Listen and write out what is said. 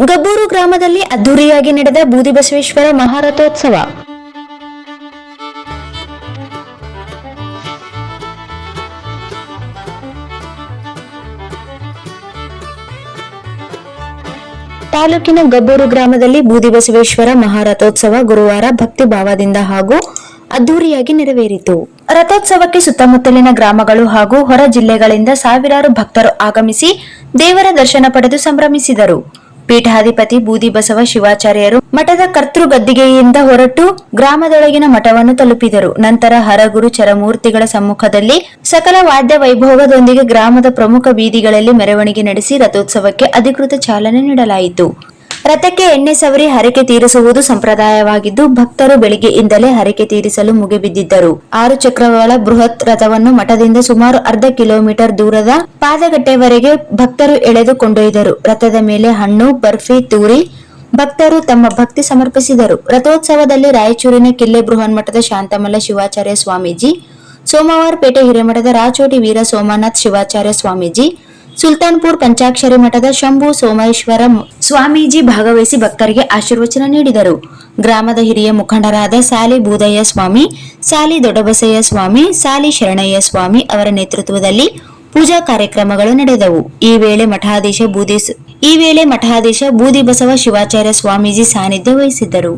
ಗಬ್ಬೂರು ಗ್ರಾಮದಲ್ಲಿ ಅದ್ದೂರಿಯಾಗಿ ನಡೆದ ಬೂದಿ ಬಸವೇಶ್ವರ ಮಹಾರಥೋತ್ಸವ. ತಾಲೂಕಿನ ಗಬ್ಬೂರು ಗ್ರಾಮದಲ್ಲಿ ಬೂದಿ ಬಸವೇಶ್ವರ ಮಹಾರಥೋತ್ಸವ ಗುರುವಾರ ಭಕ್ತಿ ಭಾವದಿಂದ ಹಾಗೂ ಅದ್ದೂರಿಯಾಗಿ ನೆರವೇರಿತು. ರಥೋತ್ಸವಕ್ಕೆ ಸುತ್ತಮುತ್ತಲಿನ ಗ್ರಾಮಗಳು ಹಾಗೂ ಹೊರ ಜಿಲ್ಲೆಗಳಿಂದ ಸಾವಿರಾರು ಭಕ್ತರು ಆಗಮಿಸಿ ದೇವರ ದರ್ಶನ ಪಡೆದು ಸಂಭ್ರಮಿಸಿದರು. ಪೀಠಾಧಿಪತಿ ಬೂದಿ ಬಸವ ಶಿವಾಚಾರ್ಯರು ಮಠದ ಕರ್ತೃಗದ್ದಿಗೆಯಿಂದ ಹೊರಟು ಗ್ರಾಮದೊಳಗಿನ ಮಠವನ್ನು ತಲುಪಿದರು. ನಂತರ ಹರಗುರು ಚರಮೂರ್ತಿಗಳ ಸಮ್ಮುಖದಲ್ಲಿ ಸಕಲ ವಾದ್ಯ ವೈಭೋಗದೊಂದಿಗೆ ಗ್ರಾಮದ ಪ್ರಮುಖ ಬೀದಿಗಳಲ್ಲಿ ಮೆರವಣಿಗೆ ನಡೆಸಿ ರಥೋತ್ಸವಕ್ಕೆ ಅಧಿಕೃತ ಚಾಲನೆ ನೀಡಲಾಯಿತು. ರಥಕ್ಕೆ ಎಣ್ಣೆ ಸವರಿ ಹರಕೆ ತೀರಿಸುವುದು ಸಂಪ್ರದಾಯವಾಗಿದ್ದು, ಭಕ್ತರು ಬೆಳಿಗ್ಗೆಯಿಂದಲೇ ಹರಕೆ ತೀರಿಸಲು ಮುಗಿಬಿದ್ದಿದ್ದರು. 6 ಚಕ್ರಗಳ ಬೃಹತ್ ರಥವನ್ನು ಮಠದಿಂದ ಸುಮಾರು ಅರ್ಧ ಕಿಲೋಮೀಟರ್ ದೂರದ ಪಾದಗಟ್ಟೆವರೆಗೆ ಭಕ್ತರು ಎಳೆದು ಕೊಂಡೊಯ್ದರು. ರಥದ ಮೇಲೆ ಹಣ್ಣು, ಬರ್ಫಿ ತೂರಿ ಭಕ್ತರು ತಮ್ಮ ಭಕ್ತಿ ಸಮರ್ಪಿಸಿದರು. ರಥೋತ್ಸವದಲ್ಲಿ ರಾಯಚೂರಿನ ಕಿಲ್ಲೆ ಬೃಹನ್ಮಠದ ಶಾಂತಮಲ್ಲ ಶಿವಾಚಾರ್ಯ ಸ್ವಾಮೀಜಿ, ಸೋಮವಾರಪೇಟೆ ಹಿರೇಮಠದ ರಾಚೋಟಿ ವೀರ ಸೋಮನಾಥ್ ಶಿವಾಚಾರ್ಯ ಸ್ವಾಮೀಜಿ, ಸುಲ್ತಾನ್ಪುರ್ ಪಂಚಾಕ್ಷರಿ ಮಠದ ಶಂಭು ಸೋಮೇಶ್ವರ ಸ್ವಾಮೀಜಿ ಭಾಗವಹಿಸಿ ಭಕ್ತರಿಗೆ ಆಶೀರ್ವಚನ ನೀಡಿದರು. ಗ್ರಾಮದ ಹಿರಿಯ ಮುಖಂಡರಾದ ಸಾಲಿ ಬೂದಯ್ಯ ಸ್ವಾಮಿ, ಸಾಲಿ ದೊಡ್ಡಬಸಯ್ಯ ಸ್ವಾಮಿ, ಸಾಲಿ ಶರಣಯ್ಯ ಸ್ವಾಮಿ ಅವರ ನೇತೃತ್ವದಲ್ಲಿ ಪೂಜಾ ಕಾರ್ಯಕ್ರಮಗಳು ನಡೆದವು. ಈ ವೇಳೆ ಮಠಾಧೀಶ ಬೂದಿ ಬಸವ ಶಿವಾಚಾರ್ಯ ಸ್ವಾಮೀಜಿ ಸಾನ್ನಿಧ್ಯ ವಹಿಸಿದ್ದರು.